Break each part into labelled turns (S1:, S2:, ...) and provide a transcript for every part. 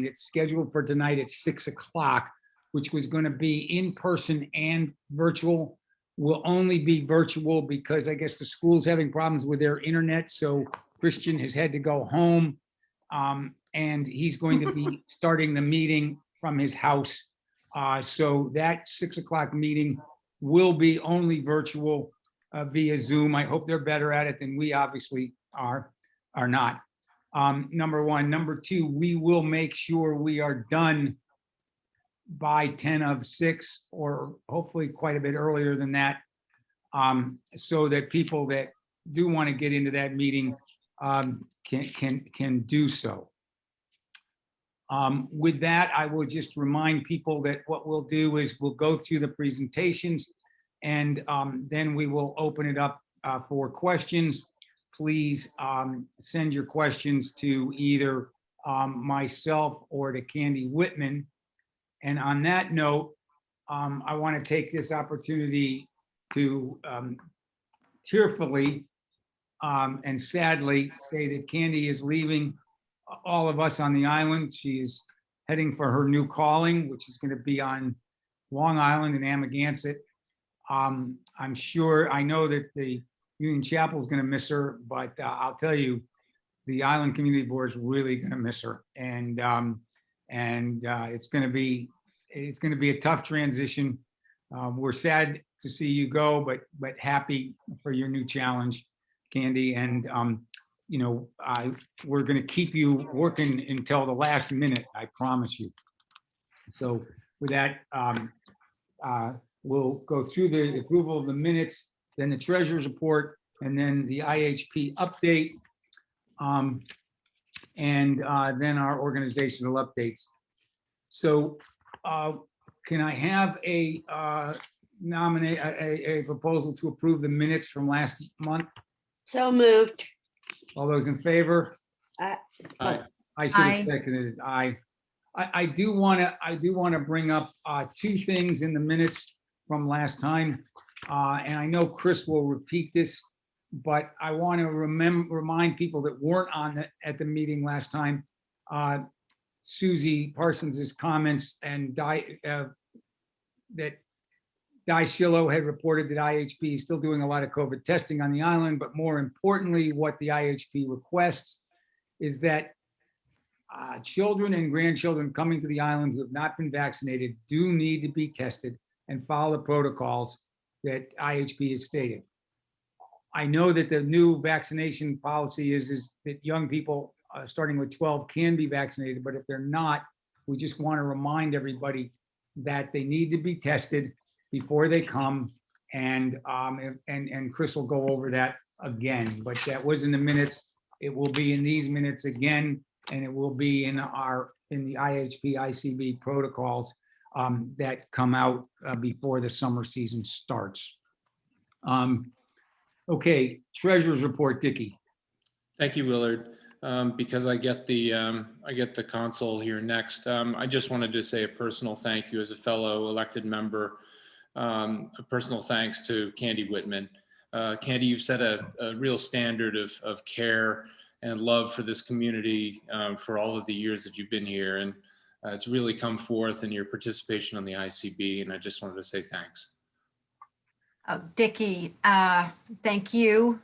S1: It's scheduled for tonight at 6 o'clock, which was going to be in person and virtual. Will only be virtual because I guess the school's having problems with their internet. So Christian has had to go home, and he's going to be starting the meeting from his house. So that 6 o'clock meeting will be only virtual via Zoom. I hope they're better at it than we obviously are not. Number one. Number two, we will make sure we are done by 10 of 6, or hopefully quite a bit earlier than that, so that people that do want to get into that meeting can do so. With that, I will just remind people that what we'll do is we'll go through the presentations, and then we will open it up for questions. Please send your questions to either myself or to Candy Whitman. And on that note, I want to take this opportunity to tearfully and sadly say that Candy is leaving all of us on the island. She is heading for her new calling, which is going to be on Long Island and Amagansett. I'm sure, I know that the Union Chapel is going to miss her, but I'll tell you, the Island Community Board is really going to miss her. And it's going to be a tough transition. We're sad to see you go, but happy for your new challenge, Candy. And you know, we're going to keep you working until the last minute, I promise you. So with that, we'll go through the approval of the minutes, then the treasurer's report, and then the IHP update, and then our organizational updates. So can I have a proposal to approve the minutes from last month?
S2: So moved.
S1: All those in favor?
S2: Aye.
S1: I should have seconded it. Aye. I do want to bring up two things in the minutes from last time, and I know Chris will repeat this, but I want to remind people that weren't at the meeting last time. Susie Parsons's comments, and that Di Shillo had reported that IHP is still doing a lot of COVID testing on the island, but more importantly, what the IHP requests is that children and grandchildren coming to the island who have not been vaccinated do need to be tested and follow the protocols that IHP has stated. I know that the new vaccination policy is that young people starting with 12 can be vaccinated, but if they're not, we just want to remind everybody that they need to be tested before they come, and Chris will go over that again, but that was in the minutes. It will be in these minutes again, and it will be in the IHP ICB protocols that come out before the summer season starts. Okay, treasurer's report, Dickie.
S3: Thank you, Willard. Because I get the console here next. I just wanted to say a personal thank you as a fellow elected member. A personal thanks to Candy Whitman. Candy, you've set a real standard of care and love for this community for all of the years that you've been here, and it's really come forth in your participation on the ICB, and I just wanted to say thanks.
S4: Dickie, thank you.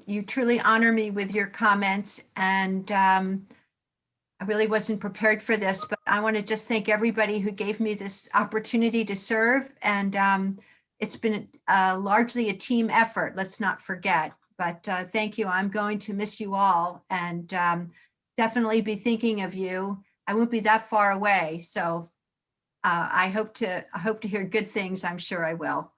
S4: You truly honor me with your comments, and I really wasn't prepared for this, but I want to just thank everybody who gave me this opportunity to serve, and it's been largely a team effort, let's not forget, but thank you. I'm going to miss you all, and definitely be thinking of you. I won't be that far away, so I hope to hear good things. I'm sure I will.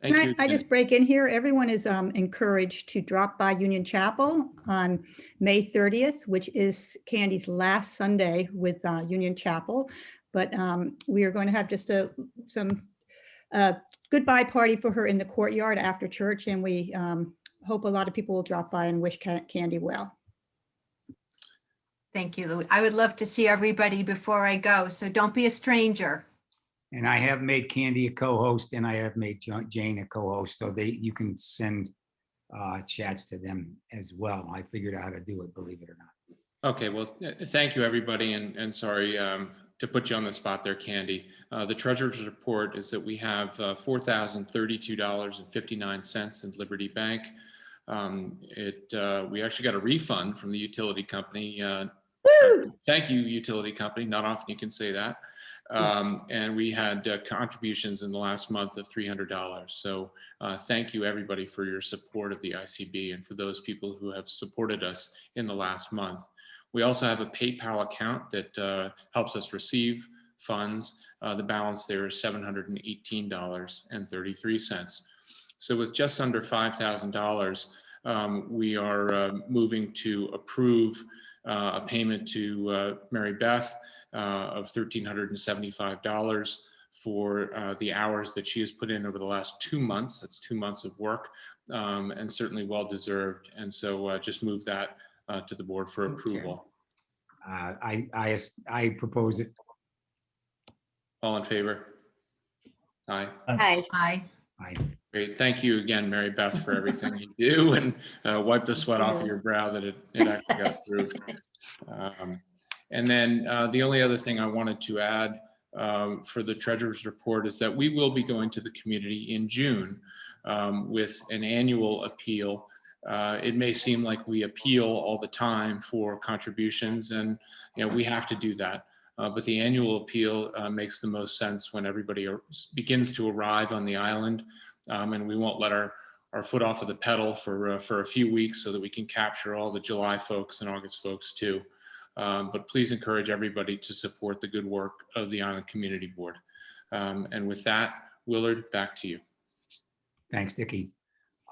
S3: Thank you.
S5: I just break in here? Everyone is encouraged to drop by Union Chapel on May 30th, which is Candy's last Sunday with Union Chapel. But we are going to have just some goodbye party for her in the courtyard after church, and we hope a lot of people will drop by and wish Candy well.
S4: Thank you, Louis. I would love to see everybody before I go, so don't be a stranger.
S1: And I have made Candy a co-host, and I have made Jane a co-host, so you can send chats to them as well. I figured out how to do it, believe it or not.
S3: Okay, well, thank you, everybody, and sorry to put you on the spot there, Candy. The treasurer's report is that we have $4,032.59 in Liberty Bank. We actually got a refund from the utility company. Thank you, utility company. Not often you can say that. And we had contributions in the last month of $300. So thank you, everybody, for your support of the ICB and for those people who have supported us in the last month. We also have a PayPal account that helps us receive funds. The balance there is $718.33. So with just under $5,000, we are moving to approve a payment to Mary Beth of $1,375 for the hours that she has put in over the last 2 months. That's 2 months of work, and certainly well deserved. And so just move that to the board for approval.
S1: I propose it.
S3: All in favor? Aye.
S4: Aye.
S1: Aye.
S3: Great. Thank you again, Mary Beth, for everything you do, and wipe the sweat off of your brow that it actually got approved. And then the only other thing I wanted to add for the treasurer's report is that we will be going to the community in June with an annual appeal. It may seem like we appeal all the time for contributions, and we have to do that. But the annual appeal makes the most sense when everybody begins to arrive on the island, and we won't let our foot off of the pedal for a few weeks so that we can capture all the July folks and August folks too. But please encourage everybody to support the good work of the Island Community Board. And with that, Willard, back to you.
S1: Thanks, Dickie.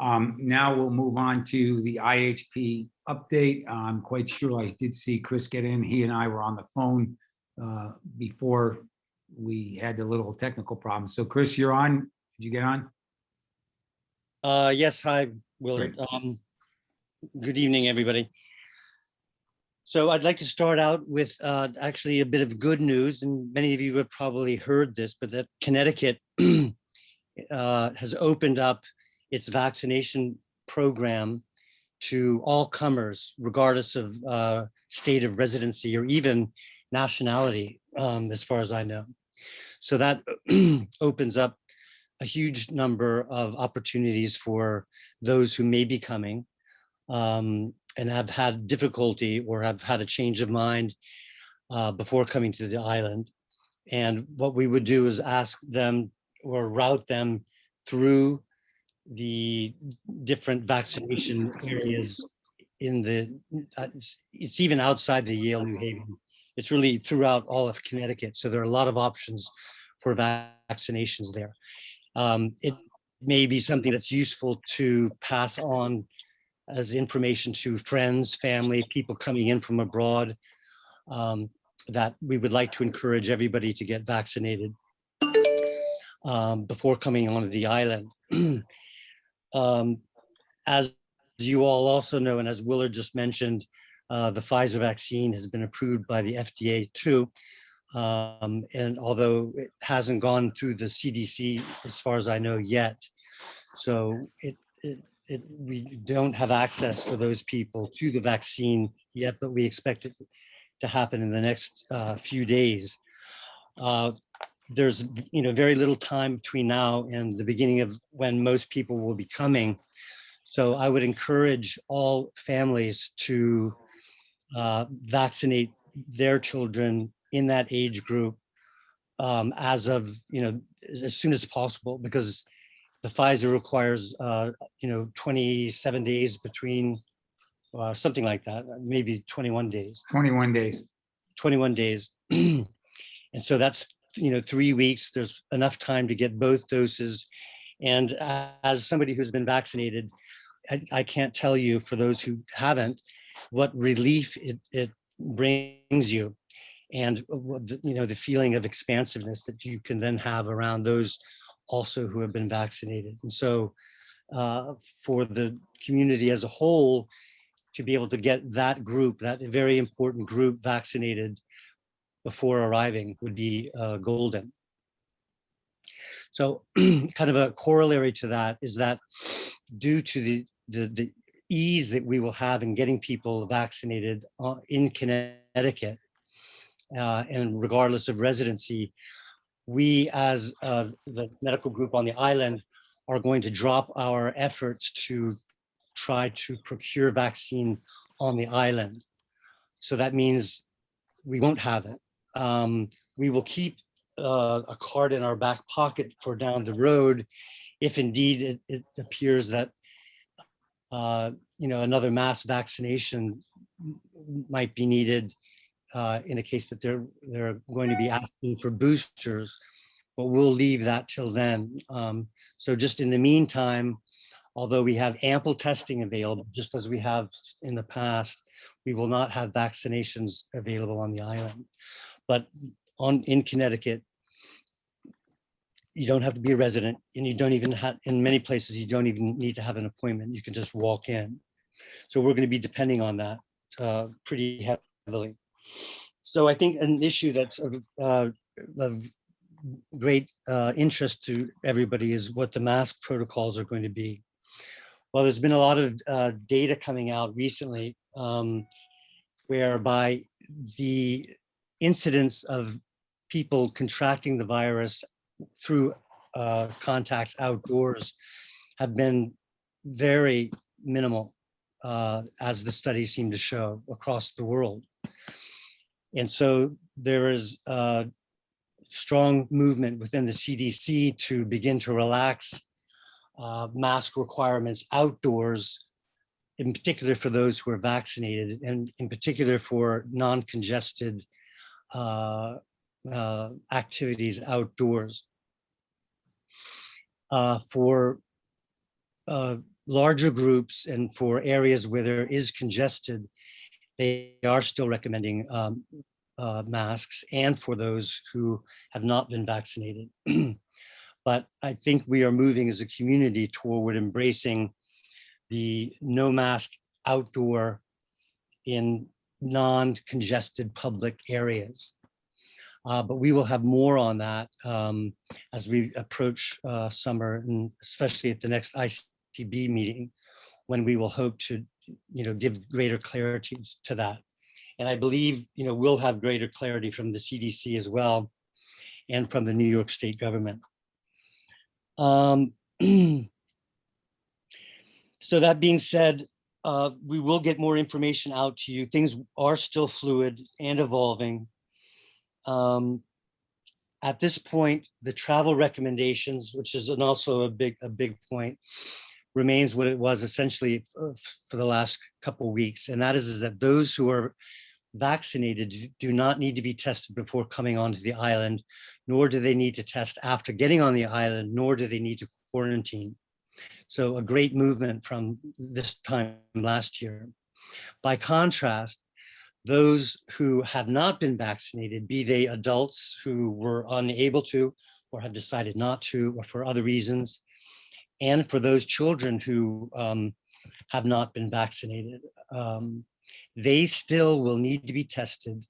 S1: Now we'll move on to the IHP update. I'm quite sure I did see Chris get in. He and I were on the phone before we had the little technical problem. So Chris, you're on. Did you get on?
S2: Yes, hi, Willard. Good evening, everybody. So I'd like to start out with actually a bit of good news, and many of you have probably heard this, but that Connecticut has opened up its vaccination program to all comers, regardless of state of residency or even nationality, as far as I know. So that opens up a huge number of opportunities for those who may be coming and have had difficulty or have had a change of mind before coming to the island. And what we would do is ask them or route them through the different vaccination areas in the, it's even outside the Yale New Haven. It's really throughout all of Connecticut. So there are a lot of options for vaccinations there. It may be something that's useful to pass on as information to friends, family, people coming in from abroad, that we would like to encourage everybody to get vaccinated before coming onto the island. As you all also know, and as Willard just mentioned, the Pfizer vaccine has been approved by the FDA too. And although it hasn't gone through the CDC as far as I know yet, so we don't have access for those people to the vaccine yet, but we expect it to happen in the next few days. There's very little time between now and the beginning of when most people will be coming. So I would encourage all families to vaccinate their children in that age group as of, as soon as possible, because the Pfizer requires, 27 days between, something like that, maybe 21 days.
S1: 21 days.
S2: 21 days. And so that's, 3 weeks. There's enough time to get both doses. And as somebody who's been vaccinated, I can't tell you, for those who haven't, what relief it brings you, and the feeling of expansiveness that you can then have around those also who have been vaccinated. And so for the community as a whole to be able to get that group, that very important group, vaccinated before arriving would be golden. So kind of a corollary to that is that due to the ease that we will have in getting people vaccinated in Connecticut, and regardless of residency, we as the medical group on the island are going to drop our efforts to try to procure vaccine on the island. So that means we won't have it. We will keep a card in our back pocket for down the road if indeed it appears that another mass vaccination might be needed in the case that they're going to be asking for boosters, but we'll leave that till then. So just in the meantime, although we have ample testing available, just as we have in the past, we will not have vaccinations available on the island. But in Connecticut, you don't have to be a resident, and you don't even have, in many places, you don't even need to have an appointment. You can just walk in. So we're going to be depending on that pretty heavily. So I think an issue that's of great interest to everybody is what the mask protocols are going to be. Well, there's been a lot of data coming out recently whereby the incidence of people contracting the virus through contacts outdoors have been very minimal, as the studies seem to show across the world. And so there is a strong movement within the CDC to begin to relax mask requirements outdoors, in particular for those who are vaccinated, and in particular for non-congested activities outdoors. For larger groups and for areas where there is congested, they are still recommending masks, and for those who have not been vaccinated. But I think we are moving as a community toward embracing the no mask outdoor in non-congested public areas. But we will have more on that as we approach summer, and especially at the next ICB meeting, when we will hope to give greater clarity to that. And I believe we'll have greater clarity from the CDC as well, and from the New York State government. So that being said, we will get more information out to you. Things are still fluid and evolving. At this point, the travel recommendations, which is also a big point, remains what it was essentially for the last couple of weeks. And that is that those who are vaccinated do not need to be tested before coming onto the island, nor do they need to test after getting on the island, nor do they need to quarantine. So a great movement from this time last year. By contrast, those who have not been vaccinated, be they adults who were unable to or have decided not to, or for other reasons, and for those children who have not been vaccinated, they still will need to be tested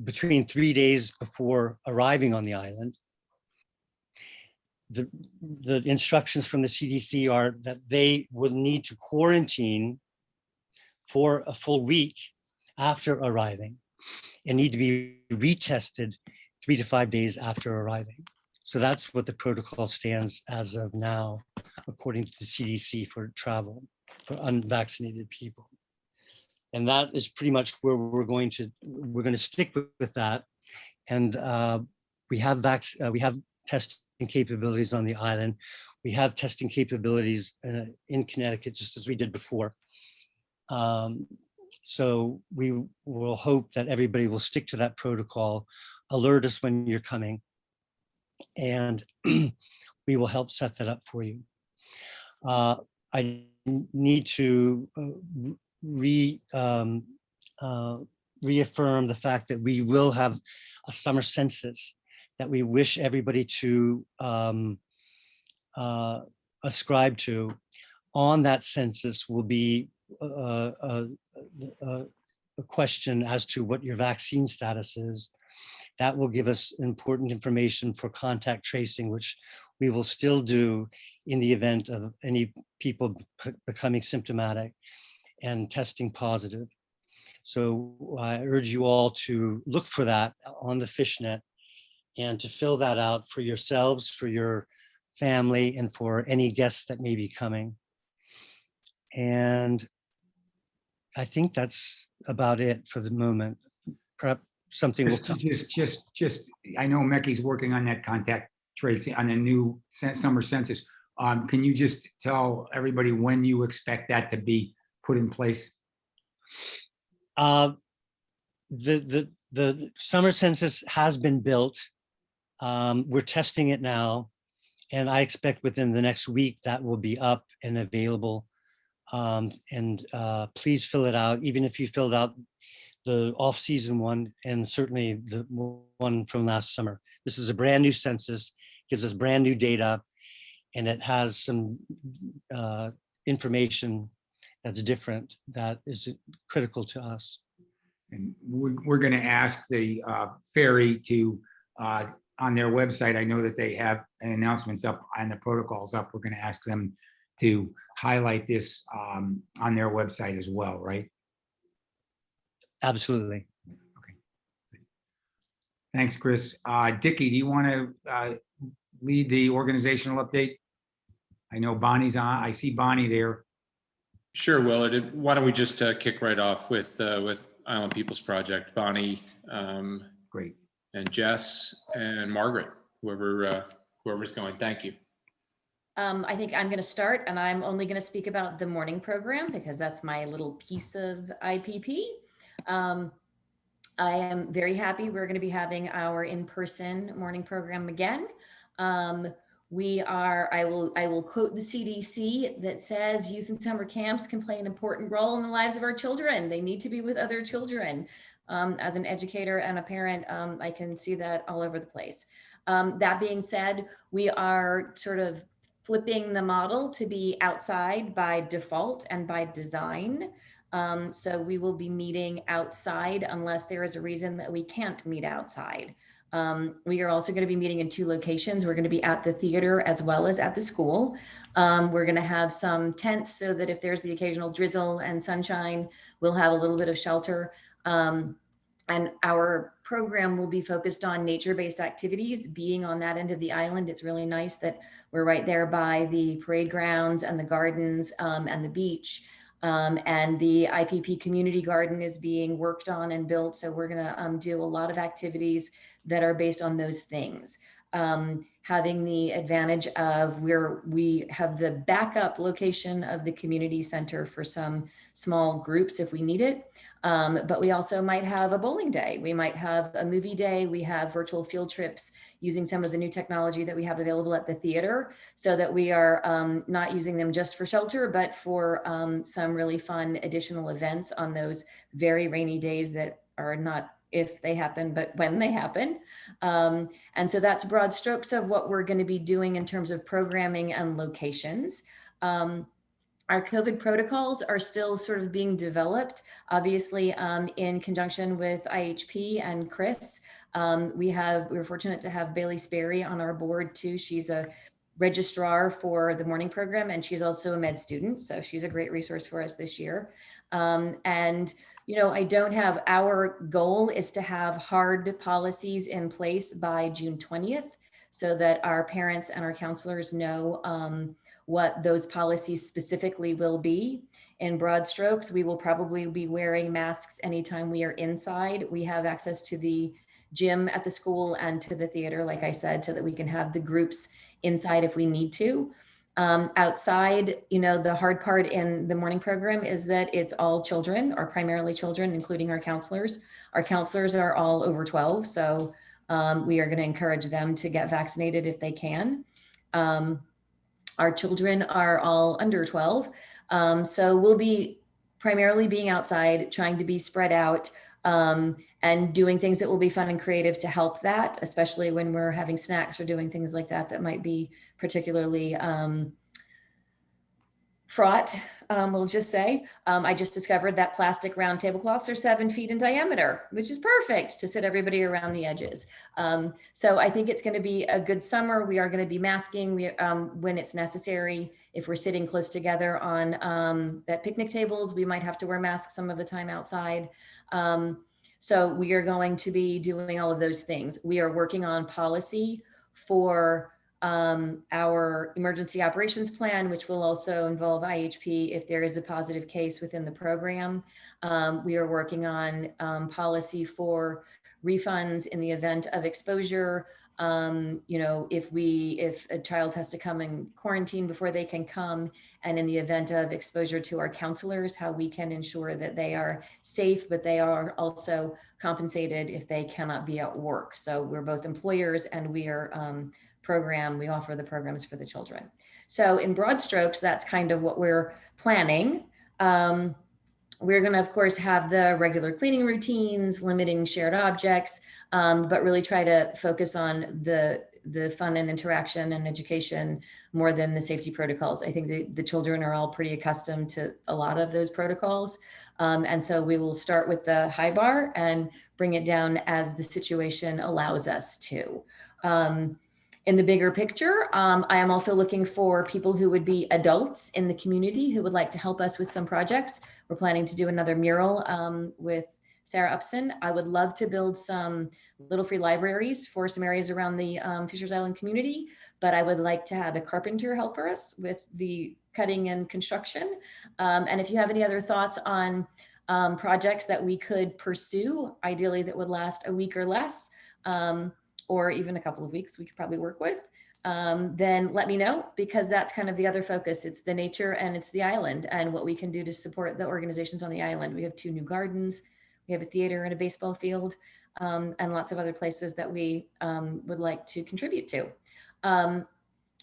S2: between 3 days before arriving on the island. The instructions from the CDC are that they will need to quarantine for a full week after arriving and need to be retested 3 to 5 days after arriving. So that's what the protocol stands as of now, according to the CDC for travel for unvaccinated people. And that is pretty much where we're going to stick with that. And we have testing capabilities on the island. We have testing capabilities in Connecticut, just as we did before. So we will hope that everybody will stick to that protocol, alert us when you're coming, and we will help set that up for you. I need to reaffirm the fact that we will have a summer census that we wish everybody to ascribe to. On that census will be a question as to what your vaccine status is. That will give us important information for contact tracing, which we will still do in the event of any people becoming symptomatic and testing positive. So I urge you all to look for that on the fishnet and to fill that out for yourselves, for your family, and for any guests that may be coming. And I think that's about it for the moment. Perhaps something will come.
S1: Just, I know Mecky's working on that contact tracing on a new summer census. Can you just tell everybody when you expect that to be put in place?
S2: The summer census has been built. We're testing it now, and I expect within the next week that will be up and available. Please fill it out, even if you filled out the off-season one, and certainly the one from last summer. This is a brand new census, gives us brand new data, and it has some information that's different, that is critical to us.
S1: And we're going to ask the ferry to, on their website, I know that they have announcements up and the protocols up. We're going to ask them to highlight this on their website as well, right?
S2: Absolutely.
S1: Okay. Thanks, Chris. Dickie, do you want to lead the organizational update? I know Bonnie's on. I see Bonnie there.
S3: Sure, Willard. Why don't we just kick right off with Island People's Project, Bonnie,
S1: Great.
S3: and Jess and Margaret, whoever's going. Thank you.
S6: I think I'm going to start, and I'm only going to speak about the morning program because that's my little piece of IPP. I am very happy we're going to be having our in-person morning program again. I will quote the CDC that says youth and summer camps can play an important role in the lives of our children. They need to be with other children. As an educator and a parent, I can see that all over the place. That being said, we are sort of flipping the model to be outside by default and by design. So we will be meeting outside unless there is a reason that we can't meet outside. We are also going to be meeting in 2 locations. We're going to be at the theater as well as at the school. We're going to have some tents so that if there's the occasional drizzle and sunshine, we'll have a little bit of shelter. And our program will be focused on nature-based activities. Being on that end of the island, it's really nice that we're right there by the parade grounds and the gardens and the beach. And the IPP community garden is being worked on and built. So we're gonna do a lot of activities that are based on those things. Having the advantage of where we have the backup location of the community center for some small groups if we need it. But we also might have a bowling day. We might have a movie day. We have virtual field trips using some of the new technology that we have available at the theater so that we are not using them just for shelter, but for some really fun additional events on those very rainy days that are not if they happen, but when they happen. And so that's broad strokes of what we're going to be doing in terms of programming and locations. Our COVID protocols are still sort of being developed, obviously in conjunction with IHP and Chris. We're fortunate to have Bailey Sperry on our board too. She's a registrar for the morning program, and she's also a med student. So she's a great resource for us this year. And you know, our goal is to have hard policies in place by June 20th so that our parents and our counselors know what those policies specifically will be. In broad strokes, we will probably be wearing masks anytime we are inside. We have access to the gym at the school and to the theater, like I said, so that we can have the groups inside if we need to. Outside, you know, the hard part in the morning program is that it's all children, or primarily children, including our counselors. Our counselors are all over 12, so we are going to encourage them to get vaccinated if they can. Our children are all under 12, so we'll be primarily being outside, trying to be spread out, and doing things that will be fun and creative to help that, especially when we're having snacks or doing things like that that might be particularly fraught, we'll just say. I just discovered that plastic round tablecloths are 7 feet in diameter, which is perfect to sit everybody around the edges. So I think it's going to be a good summer. We are going to be masking when it's necessary. If we're sitting close together on at picnic tables, we might have to wear masks some of the time outside. So we are going to be doing all of those things. We are working on policy for our emergency operations plan, which will also involve IHP if there is a positive case within the program. We are working on policy for refunds in the event of exposure. You know, if a child has to come in quarantine before they can come, and in the event of exposure to our counselors, how we can ensure that they are safe, but they are also compensated if they cannot be at work. So we're both employers and we are we offer the programs for the children. So in broad strokes, that's kind of what we're planning. We're going to, of course, have the regular cleaning routines, limiting shared objects, but really try to focus on the fun and interaction and education more than the safety protocols. I think the children are all pretty accustomed to a lot of those protocols. And so we will start with the high bar and bring it down as the situation allows us to. In the bigger picture, I am also looking for people who would be adults in the community who would like to help us with some projects. We're planning to do another mural with Sarah Upson. I would love to build some little free libraries for some areas around the Fishers Island community, but I would like to have a carpenter help us with the cutting and construction. And if you have any other thoughts on projects that we could pursue, ideally that would last a week or less, or even a couple of weeks we could probably work with, then let me know, because that's kind of the other focus. It's the nature and it's the island and what we can do to support the organizations on the island. We have 2 new gardens, we have a theater and a baseball field, and lots of other places that we would like to contribute to.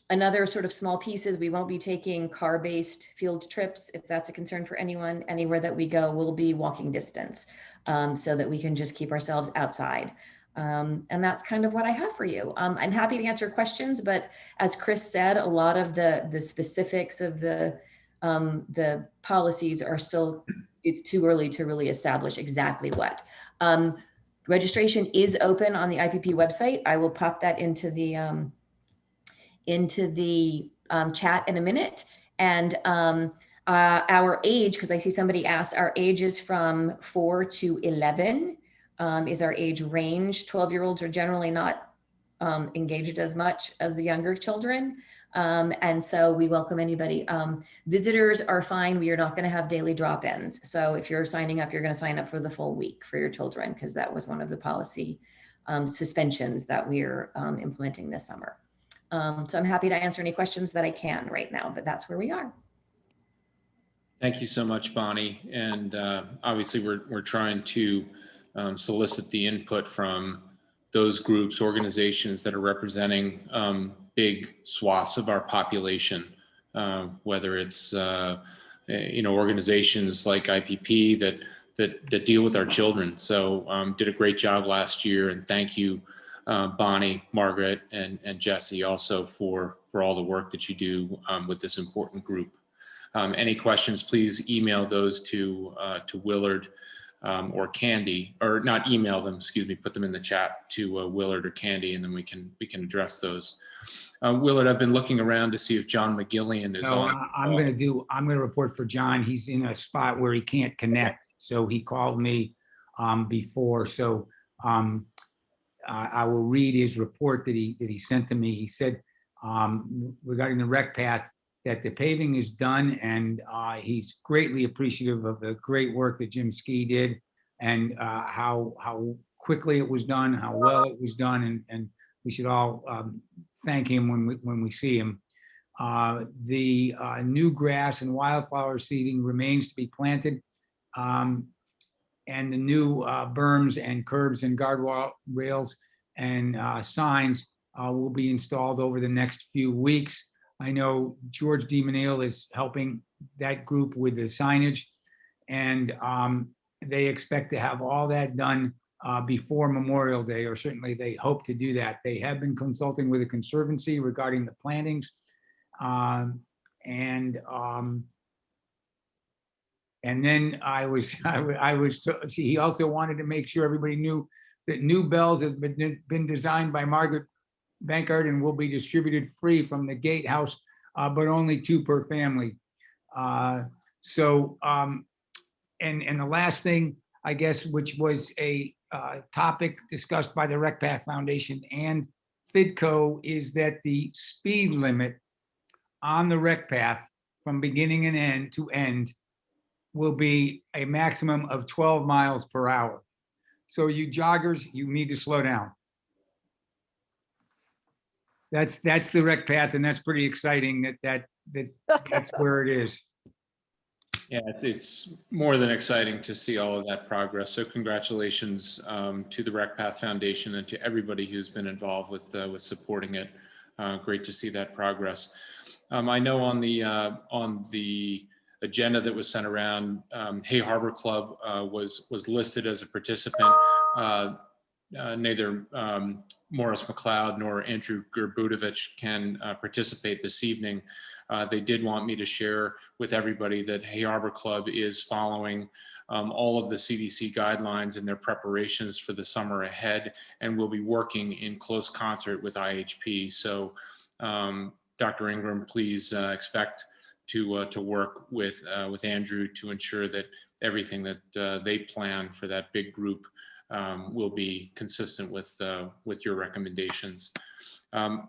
S6: Another sort of small piece is we won't be taking car-based field trips. If that's a concern for anyone, anywhere that we go will be walking distance, so that we can just keep ourselves outside. And that's kind of what I have for you. I'm happy to answer questions, but as Chris said, a lot of the specifics of the policies are still, it's too early to really establish exactly what. Registration is open on the IPP website. I will pop that into the chat in a minute. And our age, because I see somebody asked, our age is from 4 to 11. Is our age range. 12-year-olds are generally not engaged as much as the younger children. And so we welcome anybody. Visitors are fine. We are not going to have daily drop-ins. So if you're signing up, you're going to sign up for the full week for your children, because that was one of the policy suspensions that we're implementing this summer. So I'm happy to answer any questions that I can right now, but that's where we are.
S3: Thank you so much, Bonnie. And obviously we're trying to solicit the input from those groups, organizations that are representing big swaths of our population, whether it's organizations like IPP that deal with our children. So did a great job last year, and thank you, Bonnie, Margaret, and Jesse also for all the work that you do with this important group. Any questions, please email those to Willard or Candy, or not email them, excuse me, put them in the chat to Willard or Candy, and then we can address those. Willard, I've been looking around to see if John McGillian is on.
S1: I'm going to report for John. He's in a spot where he can't connect. So he called me before. So I will read his report that he sent to me. He said regarding the rec path, that the paving is done, and he's greatly appreciative of the great work that Jim Ski did, and how quickly it was done, how well it was done, and we should all thank him when we see him. The new grass and wildflower seeding remains to be planted, and the new berms and curbs and guardrail rails and signs will be installed over the next few weeks. I know George DeMonil is helping that group with the signage, and they expect to have all that done before Memorial Day, or certainly they hope to do that. They have been consulting with the Conservancy regarding the plantings, and And then he also wanted to make sure everybody knew that new bells have been designed by Margaret Bankard and will be distributed free from the gatehouse, but only 2 per family. And the last thing, I guess, which was a topic discussed by the Rec Path Foundation and FIDCO, is that the speed limit on the rec path from beginning and end to end will be a maximum of 12 miles per hour. So you joggers, you need to slow down. That's the rec path, and that's pretty exciting that's where it is.
S3: Yeah, it's more than exciting to see all of that progress. So congratulations to the Rec Path Foundation and to everybody who's been involved with supporting it. Great to see that progress. I know on the agenda that was sent around, Hay Harbor Club was listed as a participant. Neither Morris McLeod nor Andrew Gerbudovich can participate this evening. They did want me to share with everybody that Hay Harbor Club is following all of the CDC guidelines in their preparations for the summer ahead, and will be working in close concert with IHP. So Dr. Ingram, please expect to work with Andrew to ensure that everything that they plan for that big group will be consistent with your recommendations.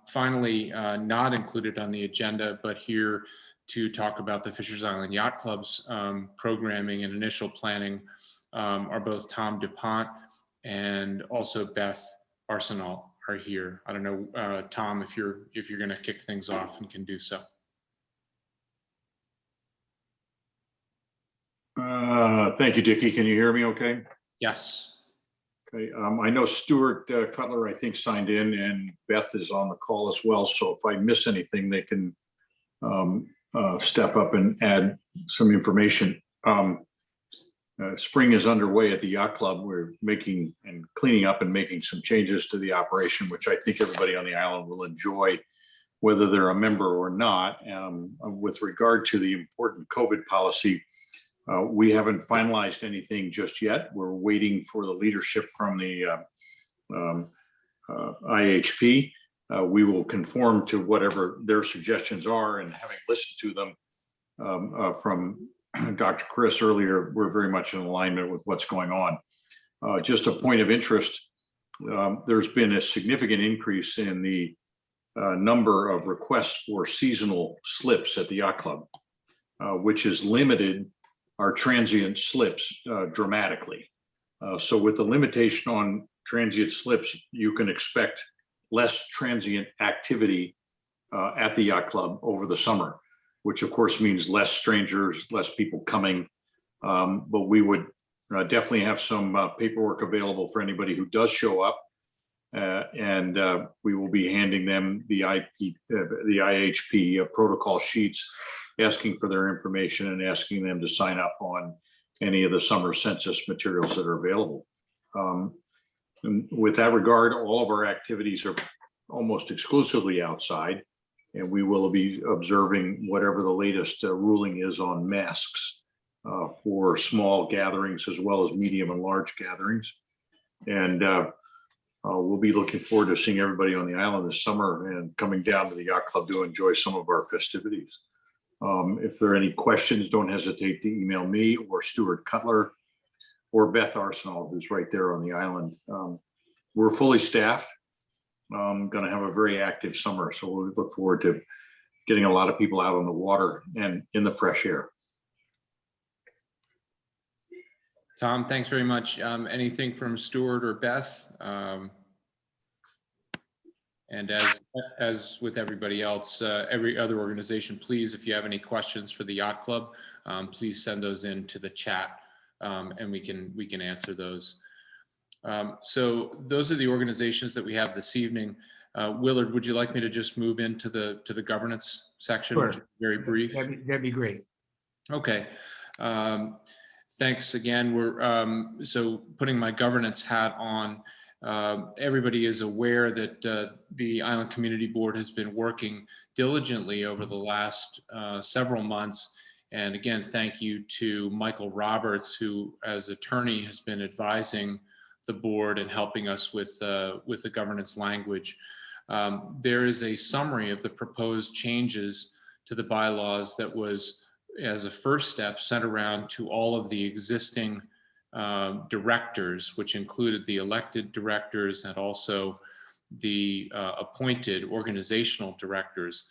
S3: Finally, not included on the agenda, but here to talk about the Fishers Island Yacht Club's programming and initial planning are both Tom DuPont and also Beth Arsenal are here. I don't know, Tom, if you're going to kick things off and can do so.
S7: Thank you, Dickie. Can you hear me okay?
S3: Yes.
S7: Okay. I know Stuart Cutler, I think, signed in, and Beth is on the call as well. So if I miss anything, they can step up and add some information. Spring is underway at the Yacht Club. We're making and cleaning up and making some changes to the operation, which I think everybody on the island will enjoy, whether they're a member or not. With regard to the important COVID policy, we haven't finalized anything just yet. We're waiting for the leadership from the IHP. We will conform to whatever their suggestions are, and having listened to them from Dr. Chris earlier, we're very much in alignment with what's going on. Just a point of interest, there's been a significant increase in the number of requests for seasonal slips at the Yacht Club, which has limited our transient slips dramatically. So with the limitation on transient slips, you can expect less transient activity at the Yacht Club over the summer, which of course means less strangers, less people coming. But we would definitely have some paperwork available for anybody who does show up. And we will be handing them the IHP protocol sheets, asking for their information and asking them to sign up on any of the summer census materials that are available. And with that regard, all of our activities are almost exclusively outside, and we will be observing whatever the latest ruling is on masks for small gatherings as well as medium and large gatherings. And we'll be looking forward to seeing everybody on the island this summer and coming down to the Yacht Club to enjoy some of our festivities. If there are any questions, don't hesitate to email me or Stuart Cutler or Beth Arsenal, who's right there on the island. We're fully staffed. Going to have a very active summer, so we look forward to getting a lot of people out on the water and in the fresh air.
S3: Tom, thanks very much. Anything from Stuart or Beth? And as with everybody else, every other organization, please, if you have any questions for the Yacht Club, please send those into the chat, and we can answer those. So those are the organizations that we have this evening. Willard, would you like me to just move into the governance section?
S1: Sure.
S3: Which is very brief.
S1: That'd be great.
S3: Okay. Thanks again. We're so putting my governance hat on. Everybody is aware that the Island Community Board has been working diligently over the last several months And again, thank you to Michael Roberts, who as attorney has been advising the board and helping us with the governance language. There is a summary of the proposed changes to the bylaws that was, as a first step, sent around to all of the existing directors, which included the elected directors and also the appointed organizational directors.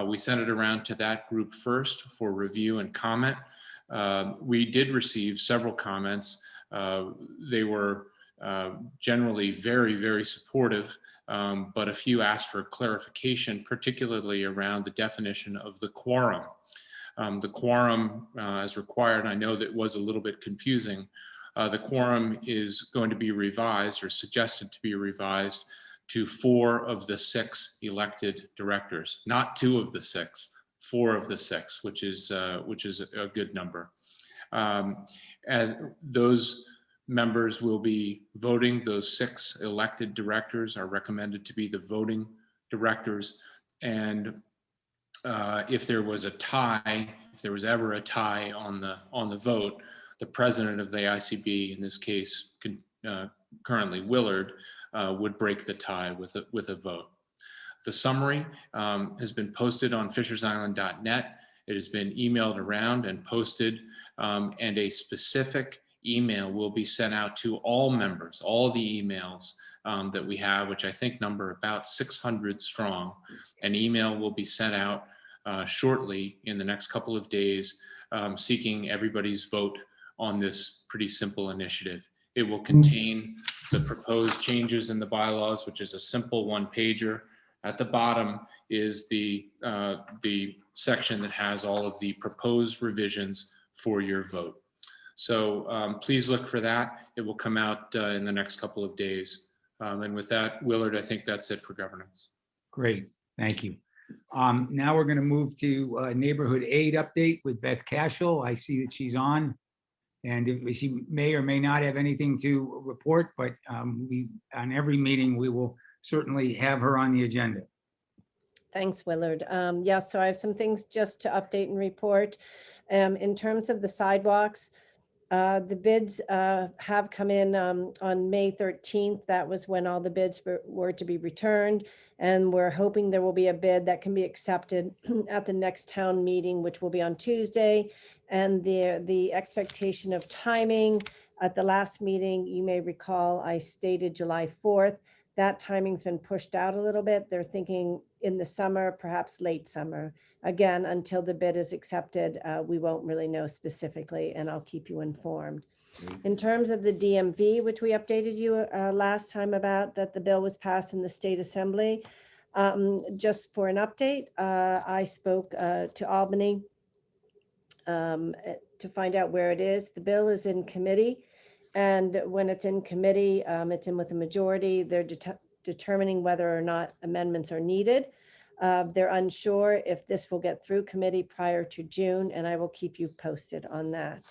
S3: We sent it around to that group first for review and comment. We did receive several comments. They were generally very, very supportive, but a few asked for clarification, particularly around the definition of the quorum. The quorum as required, I know that was a little bit confusing. The quorum is going to be revised, or suggested to be revised, to 4 of the 6 elected directors, not 2 of the 6, 4 of the 6, which is a good number. As those members will be voting, those 6 elected directors are recommended to be the voting directors. And if there was a tie, if there was ever a tie on the vote, the president of the ICB, in this case, currently Willard, would break the tie with a vote. The summary has been posted on fishersisland.net. It has been emailed around and posted, and a specific email will be sent out to all members, all the emails that we have, which I think number about 600 strong. An email will be sent out shortly in the next couple of days, seeking everybody's vote on this pretty simple initiative. It will contain the proposed changes in the bylaws, which is a simple 1-pager. At the bottom is the section that has all of the proposed revisions for your vote. So please look for that. It will come out in the next couple of days. And with that, Willard, I think that's it for governance.
S1: Great, thank you. Now we're going to move to neighborhood aid update with Beth Cashel. I see that she's on. And she may or may not have anything to report, but on every meeting, we will certainly have her on the agenda.
S8: Thanks, Willard. Yeah, so I have some things just to update and report. In terms of the sidewalks, the bids have come in on May 13th. That was when all the bids were to be returned. And we're hoping there will be a bid that can be accepted at the next town meeting, which will be on Tuesday. And the expectation of timing at the last meeting, you may recall, I stated July 4th. That timing's been pushed out a little bit. They're thinking in the summer, perhaps late summer. Again, until the bid is accepted, we won't really know specifically, and I'll keep you informed. In terms of the DMV, which we updated you last time about, that the bill was passed in the State Assembly, just for an update, I spoke to Albany to find out where it is. The bill is in committee, and when it's in committee, it's in with the majority. They're determining whether or not amendments are needed. They're unsure if this will get through committee prior to June, and I will keep you posted on that.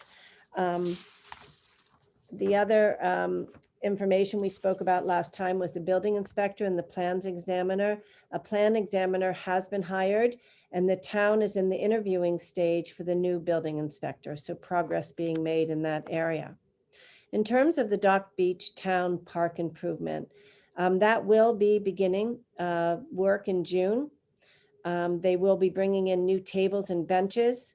S8: The other information we spoke about last time was the building inspector and the plans examiner. A plan examiner has been hired, and the town is in the interviewing stage for the new building inspector, so progress being made in that area. In terms of the Dock Beach Town Park improvement, that will be beginning work in June. They will be bringing in new tables and benches.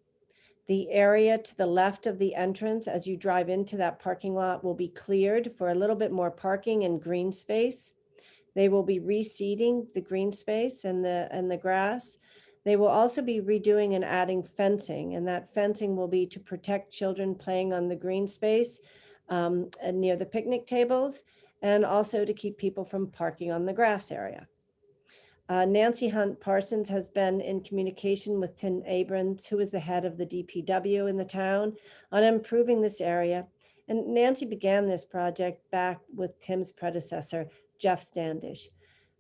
S8: The area to the left of the entrance as you drive into that parking lot will be cleared for a little bit more parking and green space. They will be reseeding the green space and the grass. They will also be redoing and adding fencing, and that fencing will be to protect children playing on the green space and near the picnic tables, and also to keep people from parking on the grass area. Nancy Hunt Parsons has been in communication with Tim Abrams, who is the head of the DPW in the town, on improving this area. And Nancy began this project back with Tim's predecessor, Jeff Standish.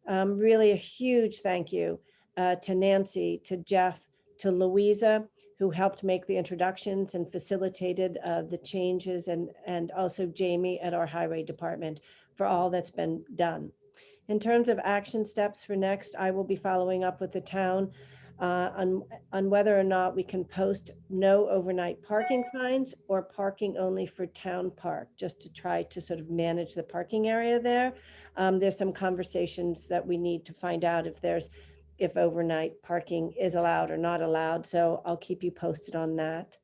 S8: Really a huge thank you to Nancy, to Jeff, to Louisa, who helped make the introductions and facilitated the changes, and also Jamie at our highway department for all that's been done. In terms of action steps for next, I will be following up with the town on whether or not we can post no overnight parking signs or parking only for town park, just to try to sort of manage the parking area there. There's some conversations that we need to find out if overnight parking is allowed or not allowed. So I'll keep you posted on that.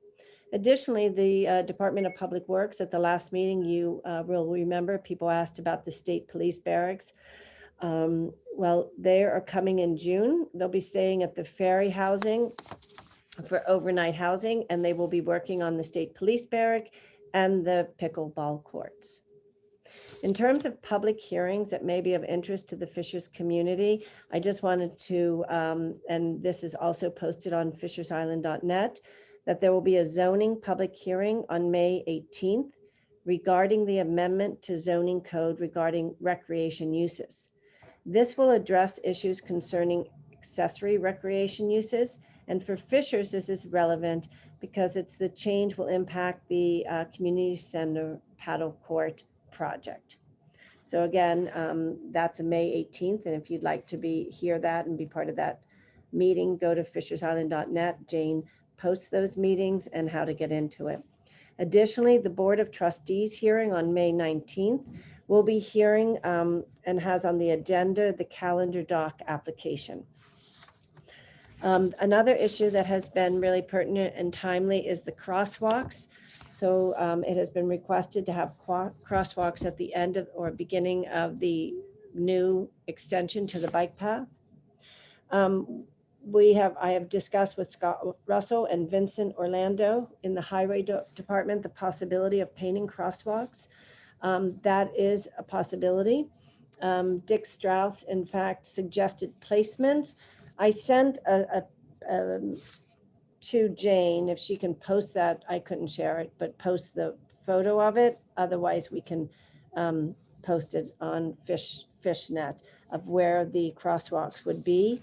S8: Additionally, the Department of Public Works, at the last meeting, you will remember, people asked about the state police barracks. Well, they are coming in June. They'll be staying at the Ferry housing for overnight housing, and they will be working on the state police barrack and the pickleball courts. In terms of public hearings that may be of interest to the Fishers community, I just wanted to, and this is also posted on fishersisland.net, that there will be a zoning public hearing on May 18th regarding the amendment to zoning code regarding recreation uses. This will address issues concerning accessory recreation uses. And for Fishers, this is relevant because the change will impact the community center paddle court project. So again, that's a May 18th. And if you'd like to hear that and be part of that meeting, go to fishersisland.net. Jane posts those meetings and how to get into it. Additionally, the Board of Trustees hearing on May 19th will be hearing and has on the agenda the calendar doc application. Another issue that has been really pertinent and timely is the crosswalks. So it has been requested to have crosswalks at the end of or beginning of the new extension to the bike path. I have discussed with Scott Russell and Vincent Orlando in the Highway Department the possibility of painting crosswalks. That is a possibility. Dick Strauss, in fact, suggested placements. I sent to Jane, if she can post that, I couldn't share it, but post the photo of it. Otherwise, we can post it on Fishnet of where the crosswalks would be.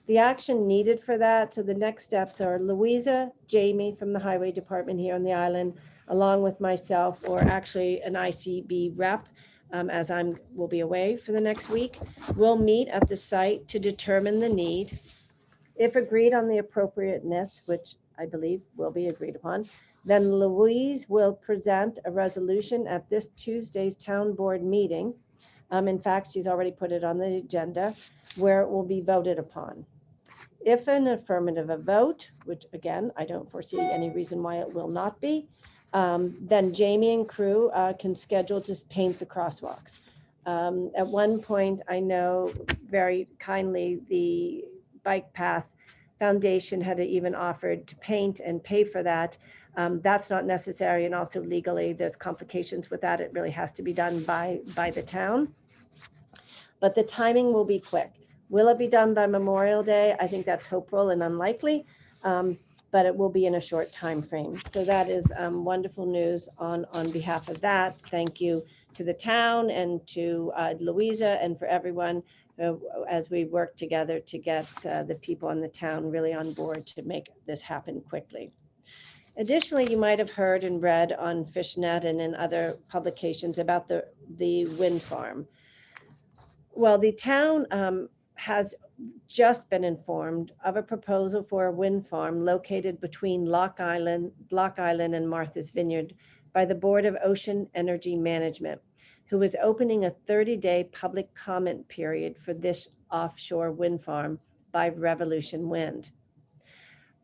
S8: The action needed for that, so the next steps are Louisa, Jamie from the Highway Department here on the island, along with myself, or actually an ICB rep, as will be away for the next week. We'll meet at the site to determine the need. If agreed on the appropriateness, which I believe will be agreed upon, then Louise will present a resolution at this Tuesday's town board meeting. In fact, she's already put it on the agenda, where it will be voted upon. If an affirmative vote, which again, I don't foresee any reason why it will not be, then Jamie and crew can schedule to paint the crosswalks. At one point, I know very kindly the Bike Path Foundation had even offered to paint and pay for that. That's not necessary, and also legally there's complications with that. It really has to be done by the town. But the timing will be quick. Will it be done by Memorial Day? I think that's hopeful and unlikely, but it will be in a short time frame. So that is wonderful news on behalf of that. Thank you to the town and to Louisa and for everyone as we work together to get the people in the town really on board to make this happen quickly. Additionally, you might have heard and read on Fishnet and in other publications about the wind farm. Well, the town has just been informed of a proposal for a wind farm located between Block Island and Martha's Vineyard by the Board of Ocean Energy Management, who is opening a 30-day public comment period for this offshore wind farm by Revolution Wind.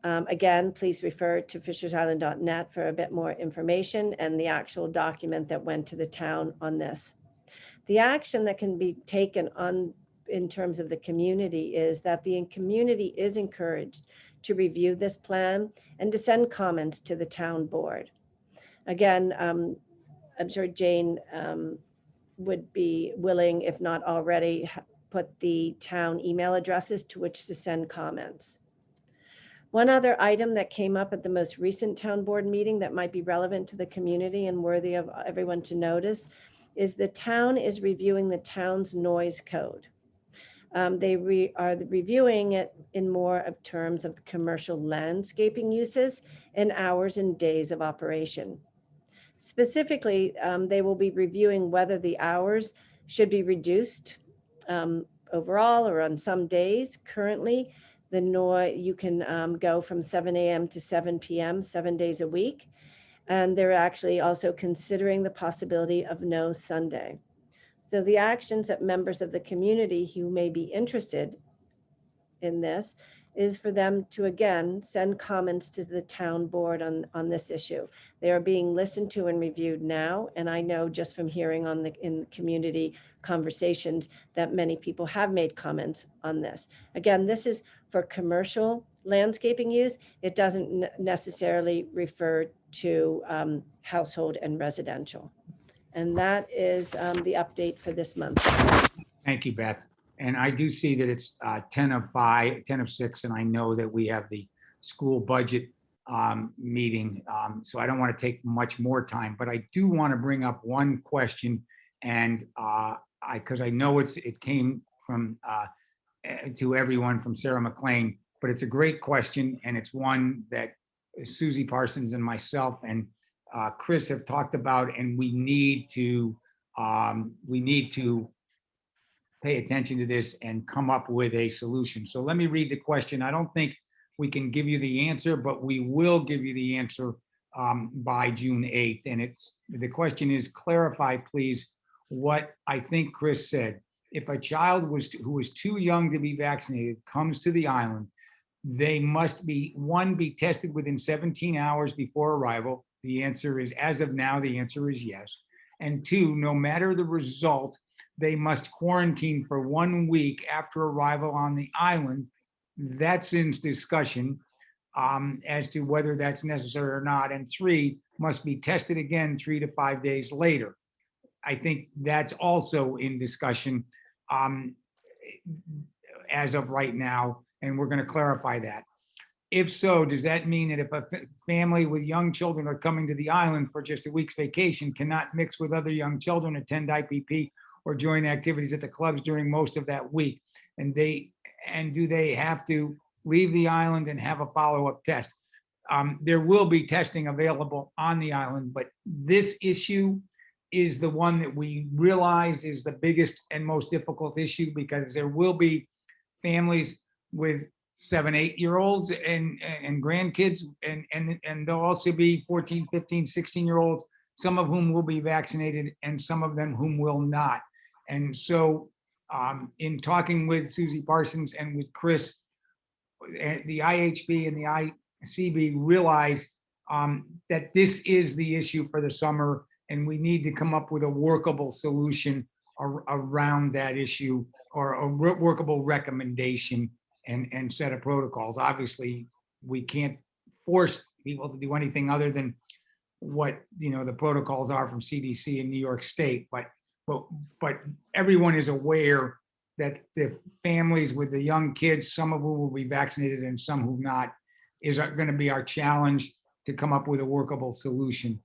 S8: Again, please refer to fishersisland.net for a bit more information and the actual document that went to the town on this. The action that can be taken in terms of the community is that the community is encouraged to review this plan and to send comments to the town board. Again, I'm sure Jane would be willing, if not already, put the town email addresses to which to send comments. One other item that came up at the most recent town board meeting that might be relevant to the community and worthy of everyone to notice is the town is reviewing the town's noise code. They are reviewing it in more of terms of commercial landscaping uses and hours and days of operation. Specifically, they will be reviewing whether the hours should be reduced overall or on some days. Currently, You can go from 7 a.m. to 7 p.m., 7 days a week. And they're actually also considering the possibility of no Sunday. So the actions that members of the community who may be interested in this is for them to, again, send comments to the town board on this issue. They are being listened to and reviewed now. And I know just from hearing in the community conversations that many people have made comments on this. Again, this is for commercial landscaping use. It doesn't necessarily refer to household and residential. And that is the update for this month.
S1: Thank you, Beth. And I do see that it's 10 of 5, 10 of 6, and I know that we have the school budget meeting. So I don't want to take much more time, but I do want to bring up one question. And because I know it came from to everyone from Sarah McLean, but it's a great question. And it's one that Susie Parsons and myself and Chris have talked about, and we need to pay attention to this and come up with a solution. So let me read the question. I don't think we can give you the answer, but we will give you the answer by June 8th. And the question is, clarify, please, what I think Chris said. If a child who was too young to be vaccinated comes to the island, they must be tested within 17 hours before arrival. The answer is, as of now, the answer is yes. And 2, no matter the result, they must quarantine for 1 week after arrival on the island. That's in discussion as to whether that's necessary or not. And 3, must be tested again 3 to 5 days later. I think that's also in discussion as of right now, and we're going to clarify that. If so, does that mean that if a family with young children are coming to the island for just a week's vacation cannot mix with other young children, attend IPP, or join activities at the clubs during most of that week? And do they have to leave the island and have a follow-up test? There will be testing available on the island, but this issue is the one that we realize is the biggest and most difficult issue, because there will be families with 7, 8-year-olds and grandkids, and there'll also be 14, 15, 16-year-olds, some of whom will be vaccinated and some of them whom will not. And so in talking with Susie Parsons and with Chris, the IHB and the ICB realize that this is the issue for the summer, and we need to come up with a workable solution around that issue, or a workable recommendation and set of protocols. Obviously, we can't force people to do anything other than what the protocols are from CDC in New York State, but everyone is aware that the families with the young kids, some of whom will be vaccinated and some who not, is going to be our challenge to come up with a workable solution.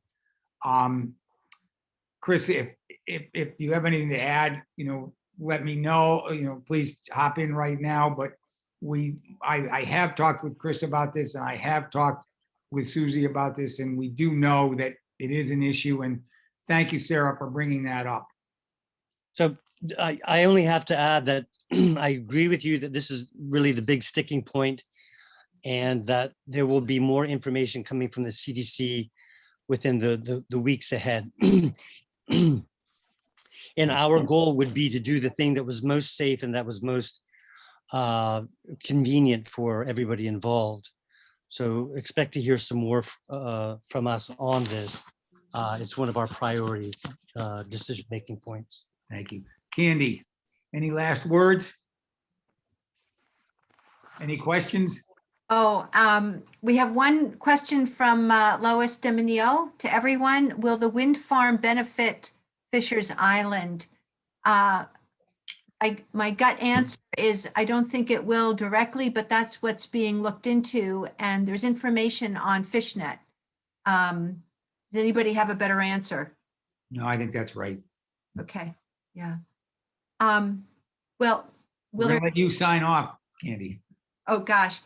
S1: Chris, if you have anything to add, let me know. Please hop in right now. But I have talked with Chris about this, and I have talked with Susie about this, and we do know that it is an issue. And thank you, Sarah, for bringing that up.
S2: So I only have to add that I agree with you that this is really the big sticking point, and that there will be more information coming from the CDC within the weeks ahead. And our goal would be to do the thing that was most safe and that was most convenient for everybody involved. So expect to hear some more from us on this. It's one of our priority decision-making points.
S1: Thank you. Candy, any last words? Any questions?
S4: Oh, we have one question from Lois Demenil to everyone. Will the wind farm benefit Fisher's Island? My gut answer is I don't think it will directly, but that's what's being looked into, and there's information on FishNet. Does anybody have a better answer?
S1: No, I think that's right.
S4: Okay, yeah. Well,
S1: We're gonna let you sign off, Candy.
S4: Oh, gosh.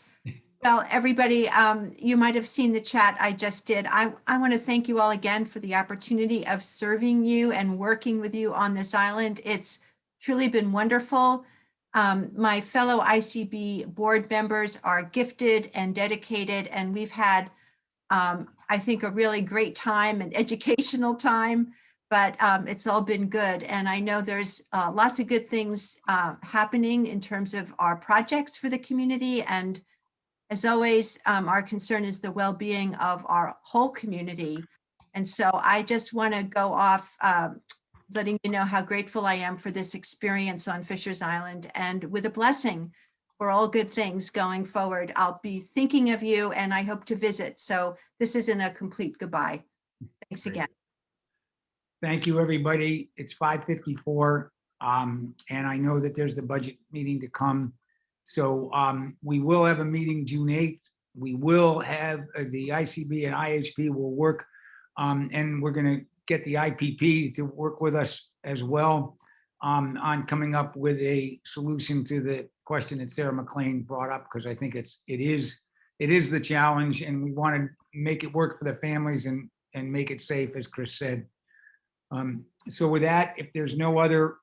S4: Well, everybody, you might have seen the chat I just did. I want to thank you all again for the opportunity of serving you and working with you on this island. It's truly been wonderful. My fellow ICB board members are gifted and dedicated, and we've had, I think, a really great time, an educational time, but it's all been good. And I know there's lots of good things happening in terms of our projects for the community. And as always, our concern is the well-being of our whole community. And so I just want to go off letting you know how grateful I am for this experience on Fisher's Island, and with a blessing for all good things going forward. I'll be thinking of you and I hope to visit. So this isn't a complete goodbye. Thanks
S1: Great.
S4: again.
S1: Thank you, everybody. It's 5:54. And I know that there's the budget meeting to come. So we will have a meeting June 8th. We will have the ICB and IHP will work. And we're going to get the IPP to work with us as well on coming up with a solution to the question that Sarah McLean brought up, because I think it is the challenge, and we want to make it work for the families and make it safe, as Chris said. So with that, if there's no other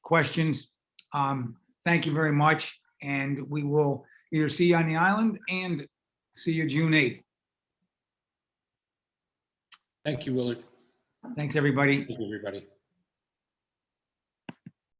S1: questions, thank you very much. And we will either see you on the island and see you June 8th.
S3: Thank you, Willard.
S1: Thanks, everybody.
S3: Thank you, everybody.